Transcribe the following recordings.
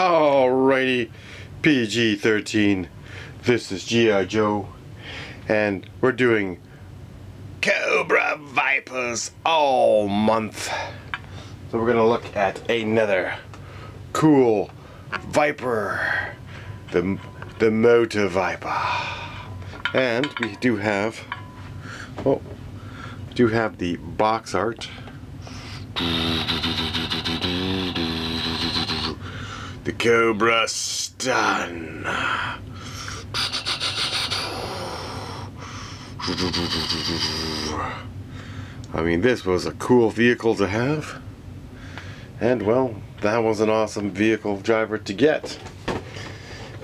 Alrighty, PG-13. This is G.I. Joe, and we're doing Cobra Vipers all month. So we're gonna look at another cool Viper, the Motor Viper, and we do have the box art. The Cobra Stun. I mean, this was a cool vehicle to have, and well, that was an awesome vehicle driver to get.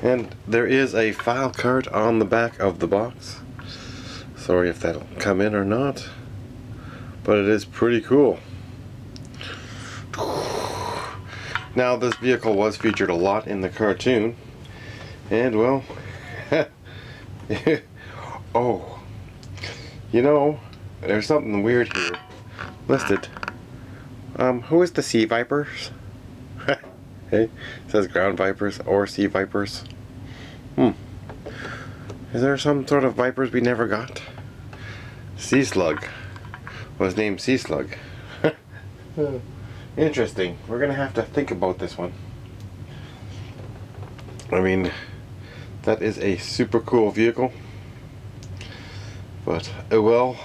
And there is a file card on the back of the box. Sorry if that'll come in or not, but it is pretty cool. Now, this vehicle was featured a lot in the cartoon, and well, oh, you know, there's something weird here listed. Who is the Sea Vipers? Hey, it says Ground Vipers or Sea Vipers. Is there some sort of Vipers we never got? Sea Slug was named Sea Slug. Interesting. We're gonna have to think about this one. I mean, that is a super cool vehicle, but oh well.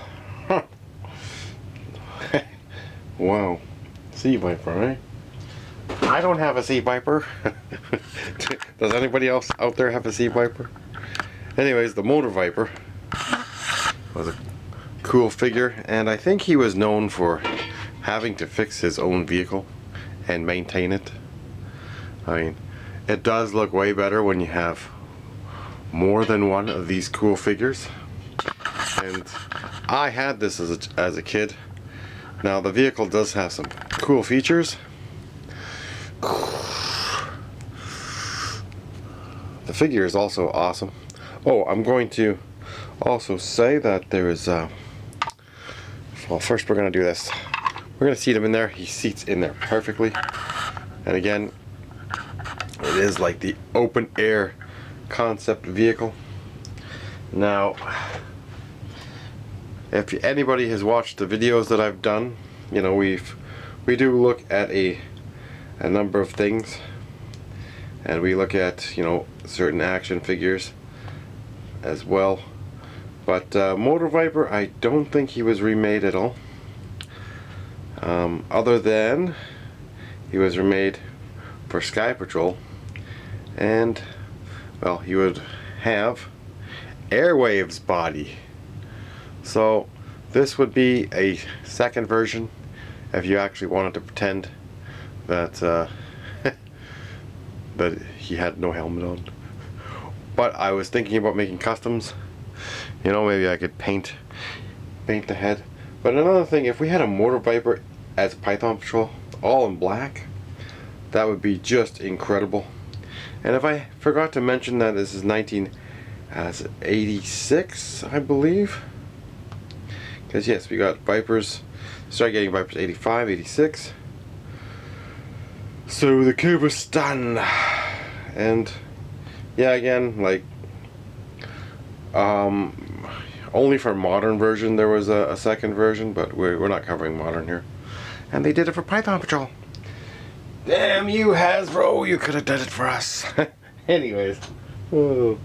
Wow, Sea Viper, eh? I don't have a Sea Viper. Does anybody else out there have a Sea Viper? Anyways, the Motor Viper was a cool figure, and I think he was known for having to fix his own vehicle and maintain it. I mean, it does look way better when you have more than one of these cool figures, and I had this as a kid. Now, the vehicle does have some cool features. The figure is also awesome. Oh, I'm going to also say that there is well, first we're going to do this. We're going to seat him in there. He seats in there perfectly. And again, it is like the open air concept vehicle. Now, if anybody has watched the videos that I've done, you know, we do look at a number of things, and we look at, you know, certain action figures as well. But Motor Viper, I don't think he was remade at all. Other than he was remade for Sky Patrol, and well, he would have Airwave's body. So this would be a second version if you actually wanted to pretend that that he had no helmet on. But I was thinking about making customs. You know, maybe I could paint the head. But another thing, if we had a Motor Viper as Python Patrol, all in black, that would be just incredible. And if I forgot to mention that this is 1986, I believe. Because yes, we got Vipers, started getting Vipers 85, 86. So the Cobra Stun. And yeah, again, like, only for modern version there was a second version, but we're not covering modern here. And they did it for Python Patrol. Damn you, Hasbro, you could have done it for us. Anyways. Oh.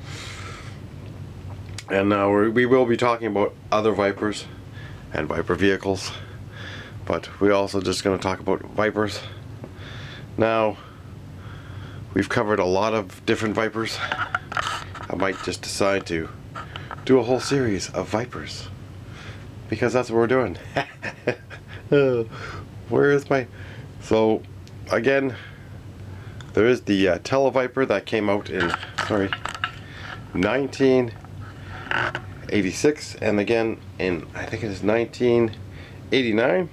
And now we will be talking about other Vipers and Viper vehicles, but we're also just going to talk about Vipers. Now, we've covered a lot of different Vipers. I might just decide to do a whole series of Vipers, because that's what we're doing. Where is my... So, again, there is the Televiper that came out in, 1986, and again in, I think it is 1989,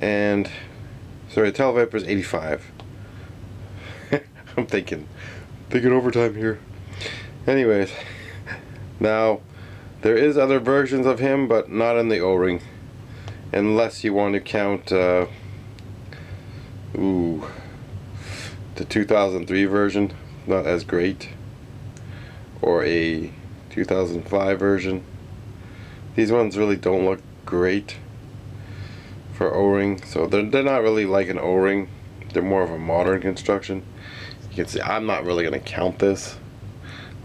and, sorry, the Televiper is 85. I'm thinking overtime here. Anyways, now, there is other versions of him, but not in the O-ring. Unless you want to count the 2003 version, not as great, or a 2005 version. These ones really don't look great for O-ring, so they're not really like an O-ring. They're more of a modern construction. You can see I'm not really going to count this.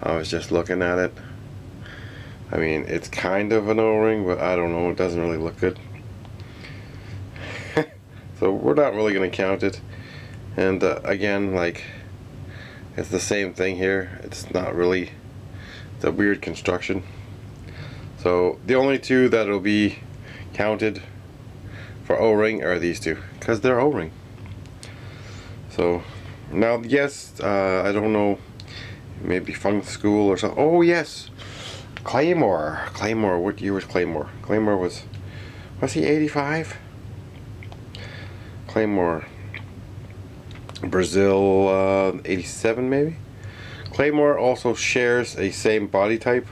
I was just looking at it. I mean, it's kind of an O-ring, but I don't know, it doesn't really look good. So we're not really going to count it. And again, like, it's the same thing here. It's not really, it's a weird construction. So the only two that'll be counted for O-ring are these two, because they're O-ring. So now, yes, I don't know, maybe Funk School or something. Oh yes, Claymore. What year was Claymore? Claymore was he 85? Claymore, Brazil, 87 maybe. Claymore also shares a same body type.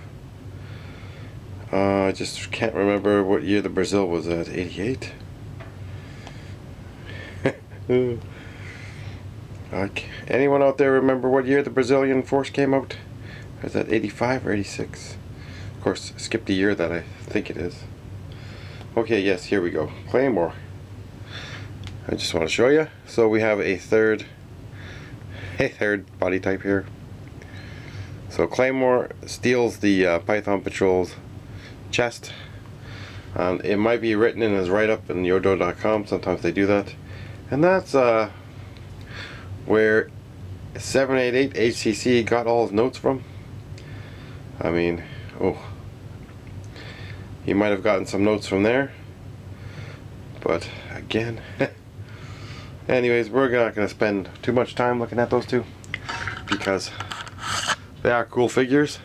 I just can't remember what year the Brazil was at. 88. Anyone out there remember what year the Brazilian Force came out? Is that 85 or 86? Of course, skipped a year that I think it is. Okay, yes, here we go. Claymore. I just want to show you. So we have a third body type here. So Claymore steals the Python Patrol's chest. It might be written in his write-up in yojo.com. Sometimes they do that. And that's where 788 HCC got all his notes from. I mean, he might have gotten some notes from there. But again, anyways, we're not going to spend too much time looking at those two, because they are cool figures.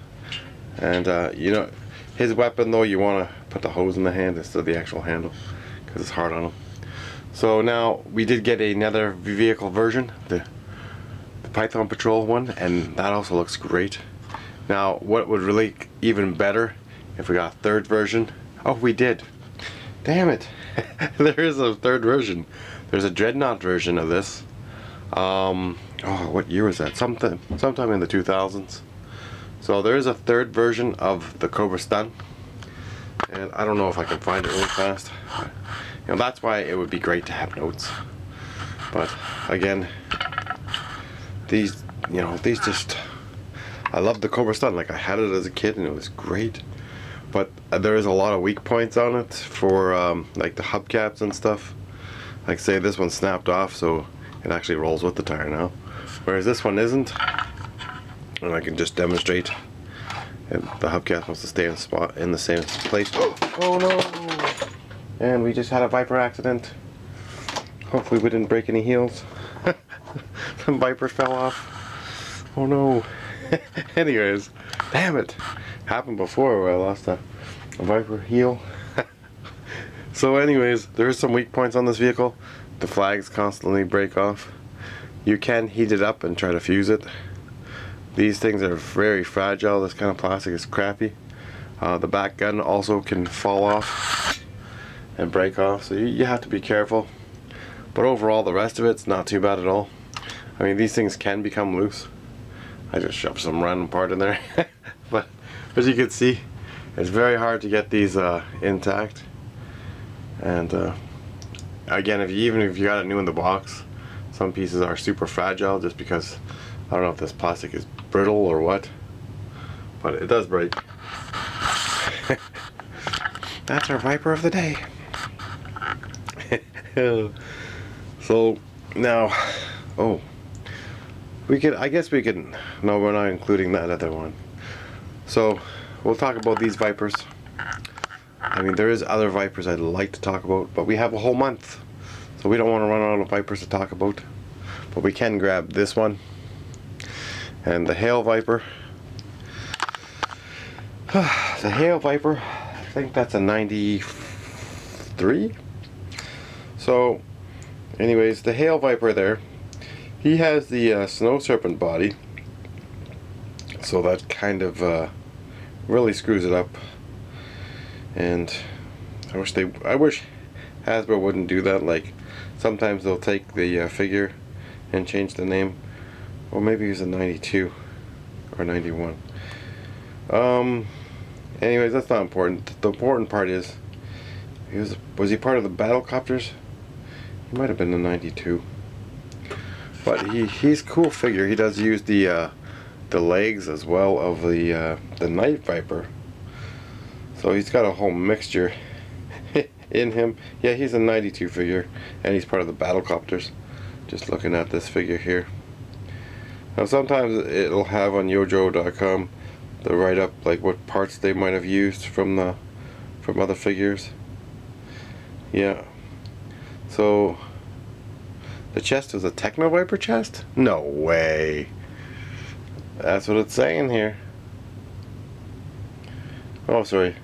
And you know, his weapon though, you want to put the hose in the hand instead of the actual handle, because it's hard on him. So now we did get another vehicle version, the Python Patrol one, and that also looks great. Now what would really even better if we got a third version? Oh, we did. Damn it. There is a third version. There's a Dreadnought version of this. Oh, what year was that? Sometime in the 2000s. So there is a third version of the Cobra stun, and I don't know if I can find it really fast. You know, that's why it would be great to have notes. But again, these just, I love the Cobra stun. Like, I had it as a kid and it was great. But there is a lot of weak points on it for like the hubcaps and stuff. Like, say this one snapped off, so it actually rolls with the tire now, whereas this one isn't. And I can just demonstrate. And the hubcap wants to stay in the same place. Oh no! And we just had a Viper accident. Hopefully we didn't break any heels. Some Vipers fell off. Oh no! Anyways, damn it! Happened before where I lost a Viper heel. So anyways, there's some weak points on this vehicle. The flags constantly break off. You can heat it up and try to fuse it. These things are very fragile. This kind of plastic is crappy. The back gun also can fall off and break off, so you have to be careful. But overall, the rest of it's not too bad at all. I mean, these things can become loose. I just shoved some random part in there. But as you can see, it's very hard to get these intact. And again, even if you got it new in the box, some pieces are super fragile just because I don't know if this plastic is brittle or what, but it does break. That's our Viper of the day. So now, I guess we can, no, we're not including that other one. So we'll talk about these Vipers. I mean, there is other Vipers I'd like to talk about, but we have a whole month, so we don't want to run out of Vipers to talk about. But we can grab this one and the Hail Viper. The Hail Viper, I think that's a 93. So anyways, the Hail Viper there, he has the Snow Serpent body, so that kind of really screws it up. And I wish Hasbro wouldn't do that. Like, sometimes they'll take the figure and change the name. Well, maybe he was a 92 or 91. Anyways, that's not important. The important part is, was he part of the Battlecopters? He might have been a 92. But he's a cool figure. He does use the legs as well of the Night Viper. So he's got a whole mixture in him. Yeah, he's a 92 figure, and he's part of the Battlecopters. Just looking at this figure here. Now sometimes it'll have on yojo.com the write-up, like what parts they might have used from other figures. Yeah. So the chest is a Techno Viper chest? No way. That's what it's saying here. Oh, sorry.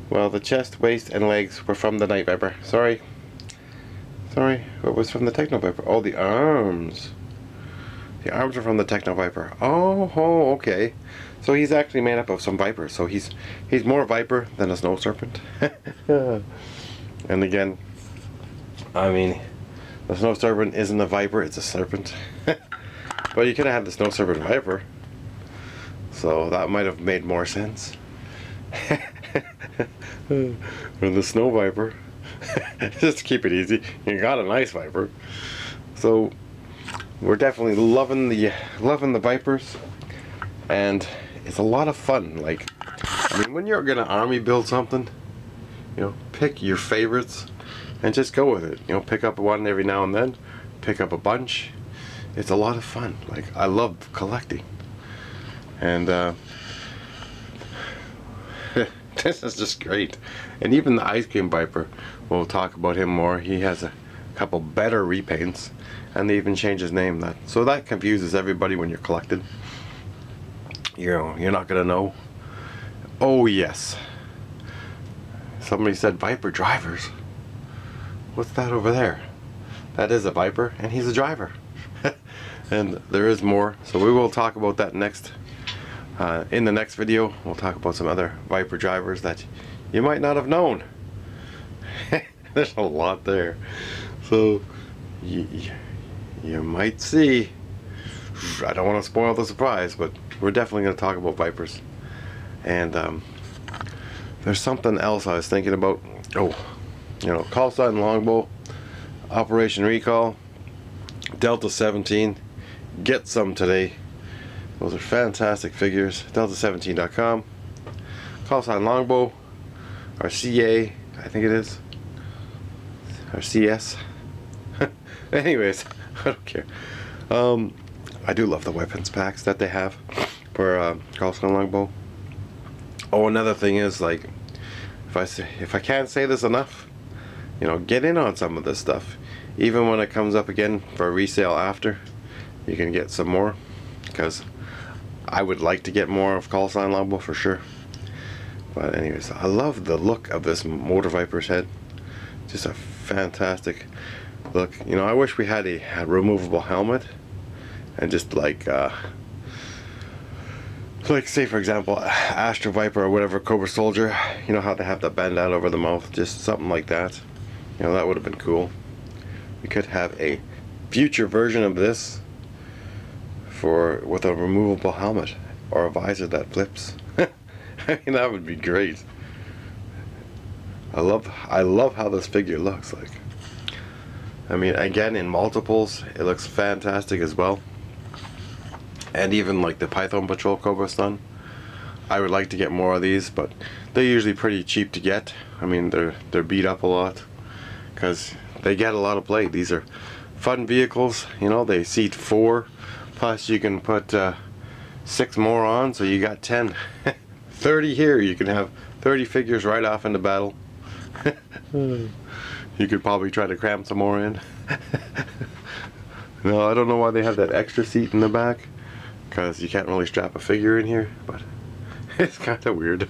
Well, the chest, waist, and legs were from the Night Viper. Sorry. What was from the Techno Viper? Oh, the arms. The arms are from the Techno Viper. Oh, okay. So he's actually made up of some vipers. So he's more Viper than a Snow Serpent. And again, I mean, the Snow Serpent isn't a Viper, it's a serpent. But you could have had the Snow Serpent Viper. So that might have made more sense. Or the Snow Viper. Just to keep it easy. You got a nice Viper. So we're definitely loving the Vipers, and it's a lot of fun. Like, I mean, when you're gonna army build something, you know, pick your favorites and just go with it. You know, pick up one every now and then, pick up a bunch. It's a lot of fun. Like, I love collecting, and this is just great. And even the Ice Cream Viper, we'll talk about him more. He has a couple better repaints, and they even change his name. So that confuses everybody when you're collecting. You know, you're not gonna know. Oh yes, somebody said Viper drivers. What's that over there? That is a Viper, and he's a driver. And there is more, so we will talk about that next. In the next video, we'll talk about some other Viper drivers that you might not have known. There's a lot there, so you might see. I don't want to spoil the surprise, but we're definitely going to talk about Vipers. And there's something else I was thinking about. Oh, you know, call sign longbow, Operation Recall, Delta 17. Get some today. Those are fantastic figures. Delta17.com. Call sign longbow, or CA, I think it is, or CS. Anyways, I don't care. I do love the weapons packs that they have for call sign longbow. Oh, another thing is, like, if I can't say this enough, you know, get in on some of this stuff. Even when it comes up again for resale after, you can get some more, because I would like to get more of call sign longbow for sure. But anyways, I love the look of this Motor Viper's head. Just a fantastic look. You know, I wish we had a removable helmet, and just like say for example Astro Viper or whatever, Cobra Soldier, you know how they have the bandana over the mouth, just something like that. You know, that would have been cool. We could have a future version of this with a removable helmet or a visor that flips. I mean, that would be great. I love how this figure looks like. I mean, again, in multiples, it looks fantastic as well. And even like the Python Patrol Cobra Stun, I would like to get more of these, but they're usually pretty cheap to get. I mean, they're beat up a lot because they get a lot of play. These are fun vehicles, you know. They seat 4, plus you can put 6 more on, so you got 10. 30 here. You can have 30 figures right off into battle. You could probably try to cram some more in. No, I don't know why they have that extra seat in the back, because you can't really strap a figure in here, but it's kind of weird.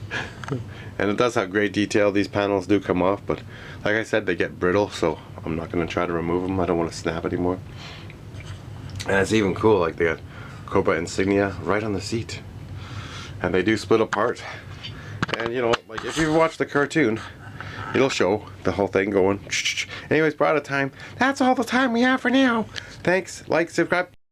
And it does have great detail. These panels do come off, but like I said, they get brittle, so I'm not going to try to remove them. I don't want to snap anymore. And it's even cool, like they got Cobra insignia right on the seat, and they do split apart. And you know, like if you've watched the cartoon, it'll show the whole thing going. Anyways, we're out of time. That's all the time we have for now. Thanks. Like, subscribe.